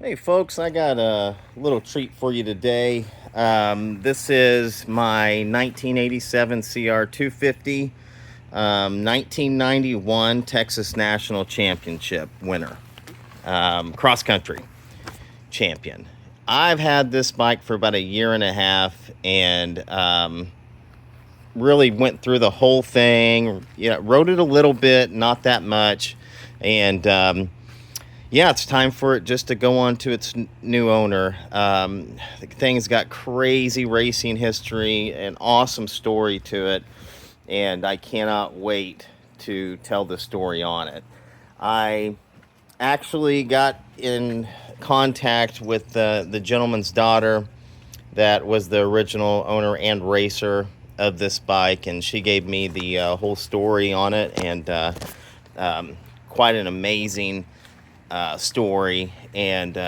Hey folks, I got a little treat for you today. This is my 1987 CR250, 1991 Texas National Championship winner, cross country champion. I've had this bike for about a year and a half and really went through the whole thing. Rode it a little bit, not that much. And yeah, it's time for it just to go on to its new owner. The thing's got crazy racing history, an awesome story to it, and I cannot wait to tell the story on it. I actually got in contact with the gentleman's daughter that was the original owner and racer of this bike, and she gave me the whole story on it, and quite an amazing story, and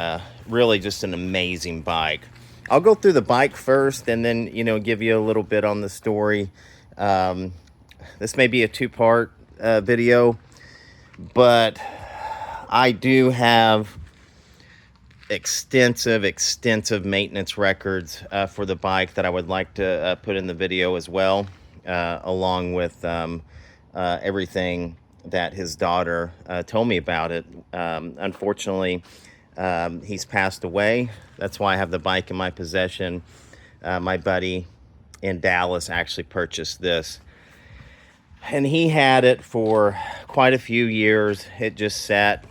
really just an amazing bike. I'll go through the bike first and then give you a little bit on the story. This may be a two-part video, but I do have extensive maintenance records for the bike that I would like to put in the video as well, along with everything that his daughter told me about it. Unfortunately, he's passed away. That's why I have the bike in my possession. My buddy in Dallas actually purchased this, and he had it for quite a few years. It just sat,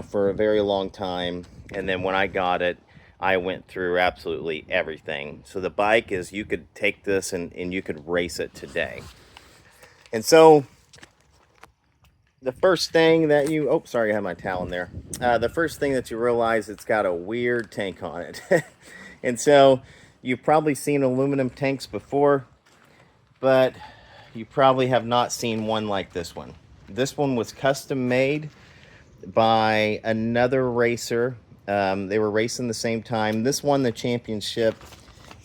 for a very long time. And then when I got it, I went through absolutely everything. So the bike is, you could take this and you could race it today. And so the first thing that oh, sorry, I have my towel in there. The first thing that you realize, it's got a weird tank on it. And so you've probably seen aluminum tanks before, but you probably have not seen one like this one. This one was custom made by another racer. They were racing the same time. This won the championship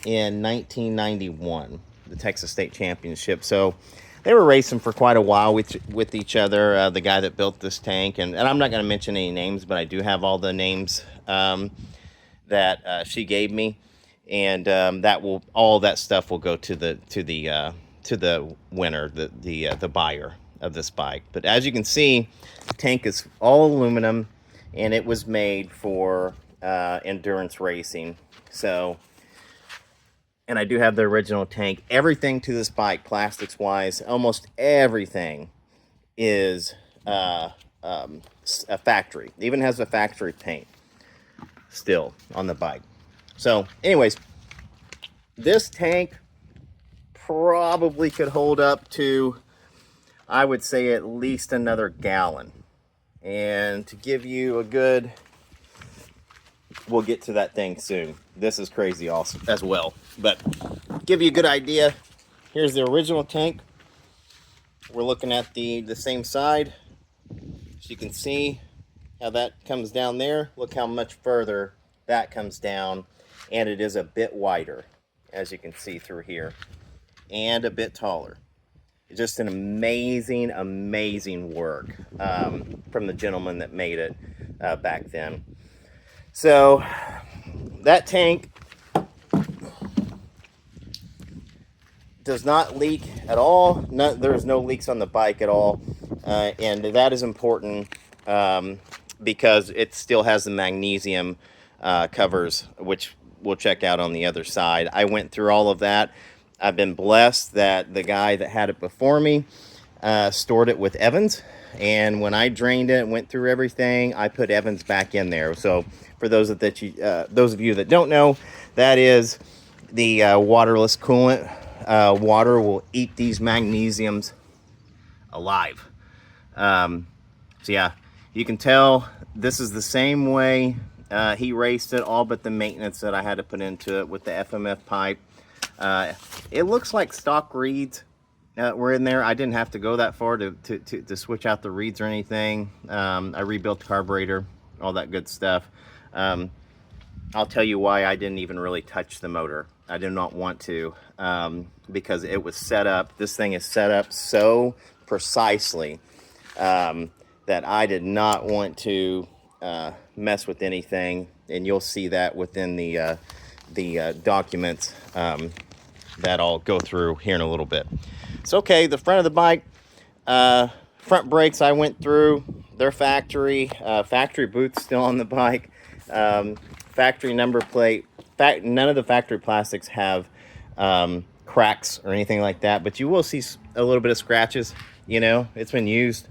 in 1991, the Texas State Championship. So they were racing for quite a while with each other, the guy that built this tank. And I'm not going to mention any names, but I do have all the names that she gave me. And that will, all that stuff will go to the winner, the buyer of this bike. But as you can see, the tank is all aluminum, and it was made for endurance racing. So, and I do have the original tank. Everything to this bike, plastics wise, almost everything is a factory. It even has a factory paint still on the bike. So anyways, this tank probably could hold up to, I would say, at least another gallon. And to give you a good, we'll get to that thing soon. This is crazy also as well, but give you a good idea. Here's the original tank. We're looking at the same side. As you can see how that comes down there. Look how much further that comes down, and it is a bit wider, as you can see through here, and a bit taller. Just an amazing work from the gentleman that made it back then. So that tank does not leak at all. There's no leaks on the bike at all, and that is important because it still has the magnesium covers, which we'll check out on the other side. I went through all of that. I've been blessed that the guy that had it before me stored it with Evans, and when I drained it, went through everything, I put Evans back in there. So for those of you that don't know, that is the waterless coolant. Water will eat these magnesiums alive. So yeah, you can tell this is the same way he raced it, all but the maintenance that I had to put into it with the FMF pipe. It looks like stock reeds were in there. I didn't have to go that far to switch out the reeds or anything. I rebuilt the carburetor, all that good stuff. I'll tell you why I didn't even really touch the motor. I did not want to, because it was set up. This thing is set up so precisely that I did not want to mess with anything, and you'll see that within the documents that I'll go through here in a little bit. So, okay, the front of the bike, front brakes I went through. They're factory boots still on the bike. Factory number plate. None of the factory plastics have cracks or anything like that, but you will see a little bit of scratches. You know, it's been used.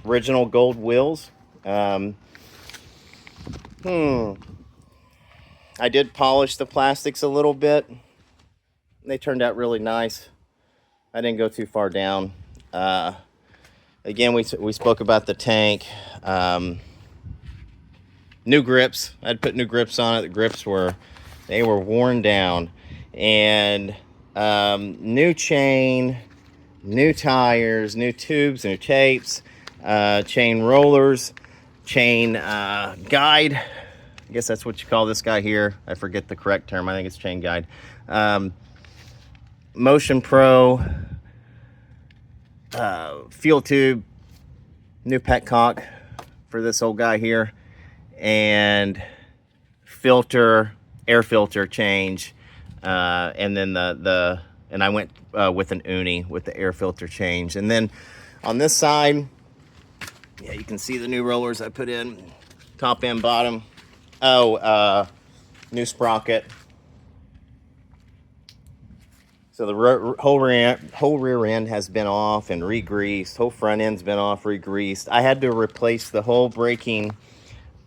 Original gold wheels. I did polish the plastics a little bit. They turned out really nice. I didn't go too far down. Again, we spoke about the tank. New grips. I'd put new grips on it. The grips were worn down. And new chain, new tires, new tubes, new tapes, chain rollers, chain guide. I guess that's what you call this guy here. I forget the correct term. I think it's chain guide. Motion Pro, fuel tube, new petcock for this old guy here, and filter, air filter change, and then and I went with an uni with the air filter change. And then on this side, yeah, you can see the new rollers I put in, top and bottom. New sprocket. So the whole rear end has been off and re-greased. Whole front end's been off, re-greased. I had to replace the whole braking,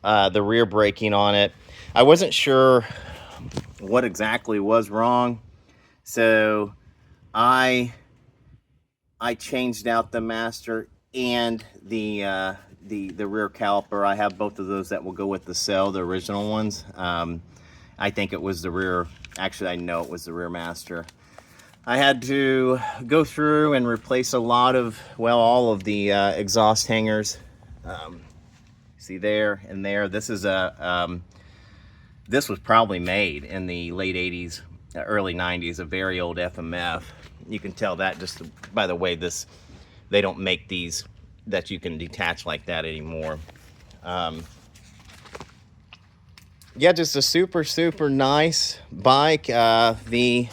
the rear braking on it. I wasn't sure what exactly was wrong, so I changed out the master and the rear caliper. I have both of those that will go with the cell, the original ones. I think it was the rear. Actually, I know it was the rear master. I had to go through and replace a lot of, well, all of the exhaust hangers. See there and there. This is this was probably made in the late 80s, early 90s, a very old FMF. You can tell that just by the way they don't make these that you can detach like that anymore. Yeah, just a super nice bike. The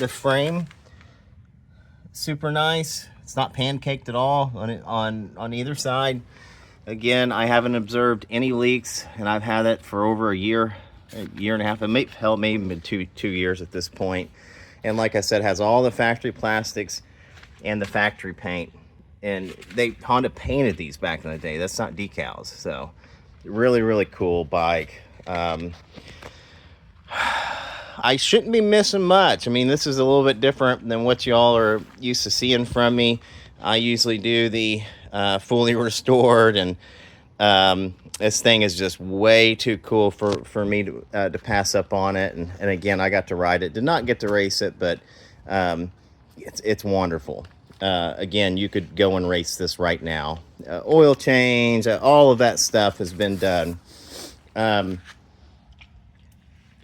frame, super nice. It's not pancaked at all on either side. Again, I haven't observed any leaks, and I've had it for over a year and a half. It may even been two years at this point. And like I said, has all the factory plastics and the factory paint. And Honda painted these back in the day. That's not decals. So really cool bike. I shouldn't be missing much. I mean, this is a little bit different than what y'all are used to seeing from me. I usually do the fully restored, and this thing is just way too cool for me to pass up on it. And again, I got to ride it. Did not get to race it, but it's wonderful. Again, you could go and race this right now. Oil change, all of that stuff has been done.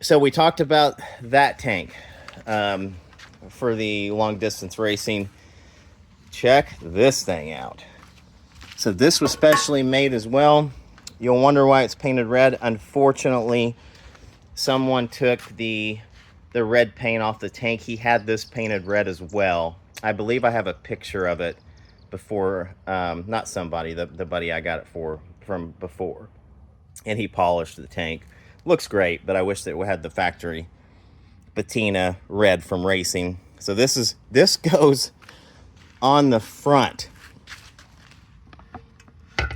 So we talked about that tank for the long distance racing. Check this thing out. So this was specially made as well. You'll wonder why it's painted red. Unfortunately, someone took the red paint off the tank. He had this painted red as well. I believe I have a picture of it before, not somebody, the buddy I got it from before. And he polished the tank. Looks great, but I wish that it had the factory patina red from racing. So this goes on the front.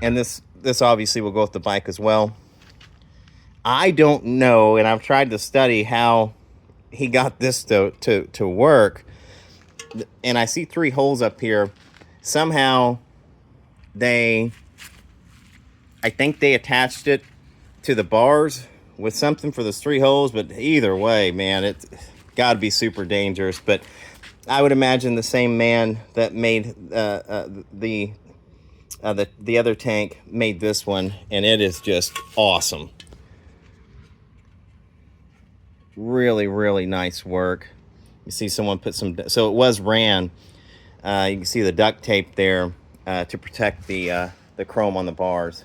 And this obviously will go with the bike as well. I don't know, and I've tried to study how he got this to work. And I see 3 holes up here. Somehow I think they attached it to the bars with something for those 3 holes, but either way, man, it's got to be super dangerous. But I would imagine the same man that made the other tank made this one, and it is just awesome. Really nice work. You see someone put so it was ran. You can see the duct tape there to protect the chrome on the bars.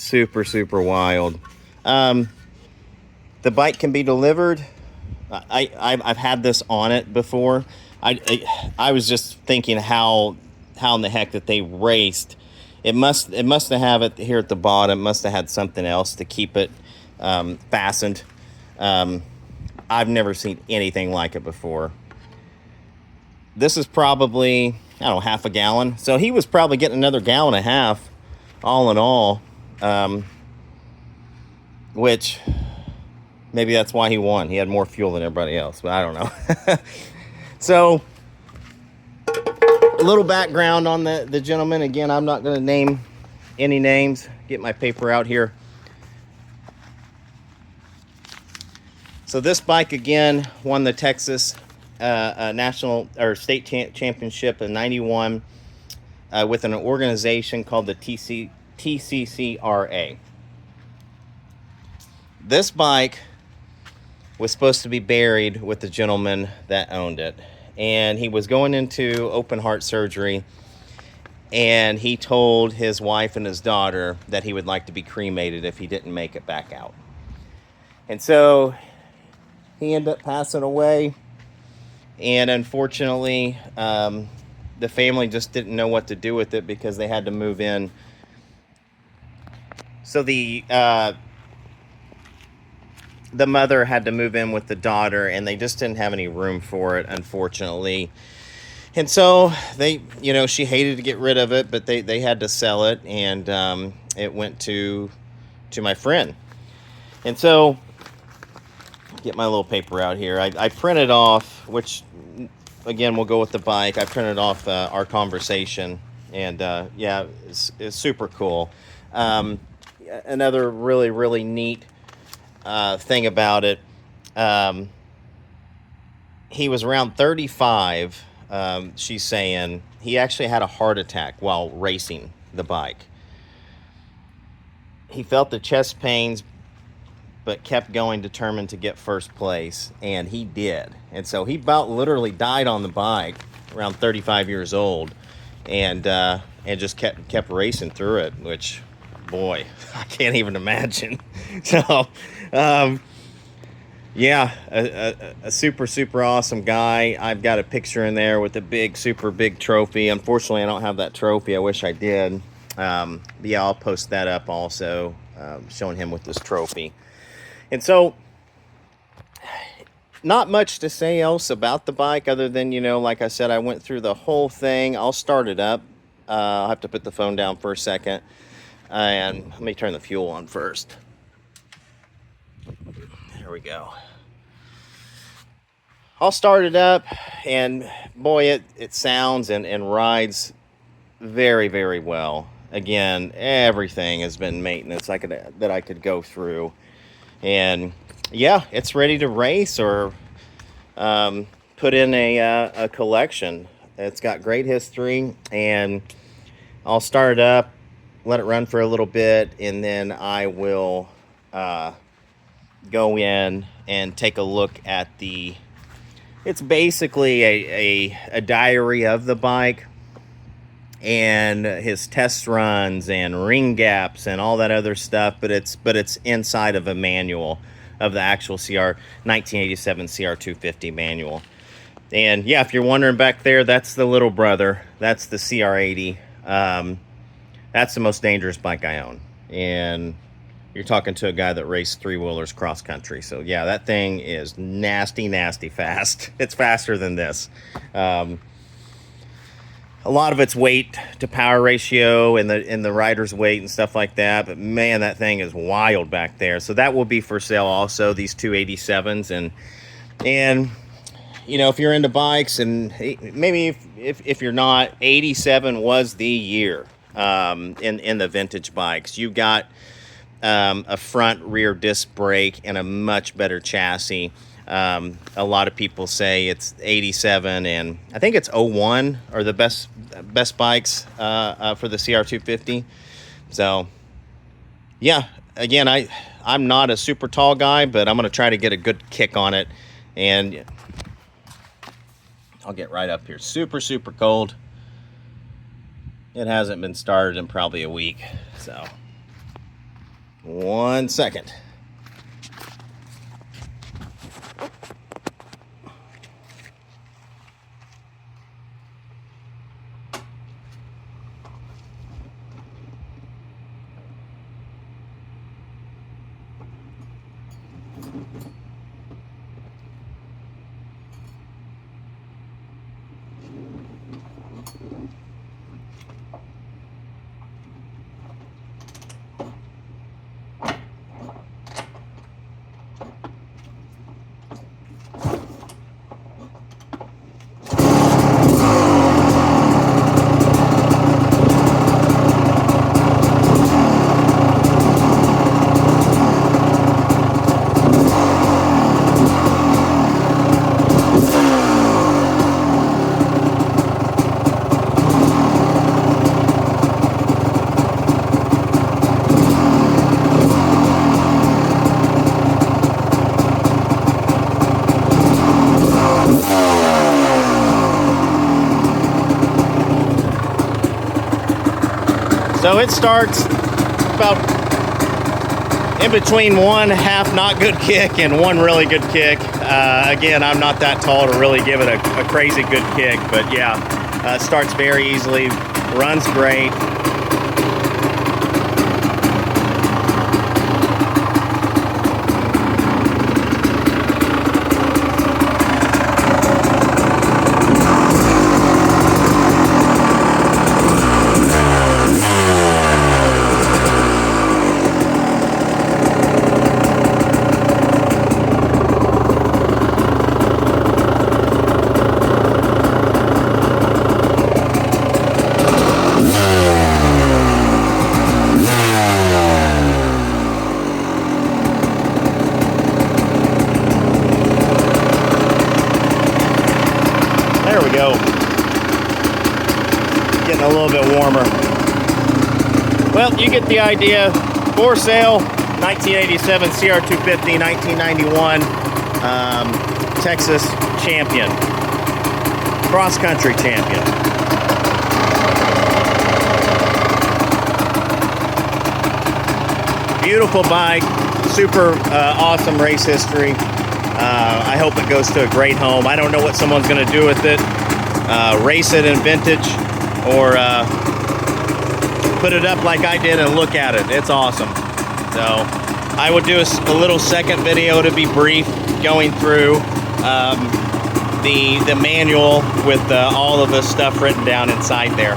Super, super wild. Um, the bike can be delivered. I've had this on it before. I was just thinking how in the heck that they raced. It must have it here at the bottom. It must have had something else to keep it fastened. Um, I've never seen anything like it before. This is probably, I don't know, half a gallon. So he was probably getting another gallon and a half, all in all. Which maybe that's why he won. He had more fuel than everybody else, but I don't know. So a little background on the gentleman. Again, I'm not going to name any names. Get my paper out here. So this bike again won the Texas national or state championship in '91 with an organization called the TCCRA. This bike was supposed to be buried with the gentleman that owned it, and he was going into open heart surgery, and he told his wife and his daughter that he would like to be cremated if he didn't make it back out. And so he ended up passing away, and unfortunately the family just didn't know what to do with it because they had to move in. So the mother had to move in with the daughter, and they just didn't have any room for it, unfortunately. And so she hated to get rid of it, but they had to sell it, and it went to my friend. And so, get my little paper out here. I printed off, which again we'll go with the bike. I printed off our conversation, and yeah, it's super cool. Another really, really neat thing about it, he was around 35. She's saying he actually had a heart attack while racing the bike. He felt the chest pains, but kept going, determined to get first place, and he did. And so he about literally died on the bike around 35 years old, and just kept racing through it, which, boy, I can't even imagine. So yeah, a super, super awesome guy. I've got a picture in there with a big, super big trophy. Unfortunately, I don't have that trophy. I wish I did. Yeah, I'll post that up also, showing him with this trophy. And so, not much to say else about the bike other than, like I said, I went through the whole thing. I'll start it up. I'll have to put the phone down for a second. And let me turn the fuel on first. There we go. I'll start it up, and boy, it sounds and rides very, very well. Again, everything has been maintenance that I could go through. And yeah, it's ready to race or put in a collection. It's got great history, and I'll start it up, let it run for a little bit, and then I will go in and take a look at it's basically a diary of the bike and his test runs and ring gaps and all that other stuff, but it's inside of a manual of the actual 1987 CR250 manual. And yeah, if you're wondering back there, that's the little brother. That's the CR80. That's the most dangerous bike I own. And you're talking to a guy that raced three-wheelers cross country. So yeah, that thing is nasty, nasty fast. It's faster than this. A lot of it's weight to power ratio and the rider's weight and stuff like that. But man, that thing is wild back there. So that will be for sale also, these 287s. And if you're into bikes, and maybe if you're not, 87 was the year in the vintage bikes. You got a front rear disc brake and a much better chassis. A lot of people say it's 87, and I think it's 01 are the best bikes for the CR250. So yeah, again, I'm not a super tall guy, but I'm going to try to get a good kick on it. And I'll get right up here. Super, super cold. It hasn't been started in probably a week. So 1 second. So it starts about in between one half not good kick and one really good kick. Again, I'm not that tall to really give it a crazy good kick, but yeah, it starts very easily, runs great. There we go. Getting a little bit warmer. Well, you get the idea. For sale, 1987 CR250, 1991 Texas champion, cross-country champion. Beautiful bike, super awesome race history. I hope it goes to a great home. I don't know what someone's going to do with it. Race it in vintage, or put it up like I did and look at it. It's awesome. So I would do a little second video to be brief, going through the manual with all of the stuff written down inside there.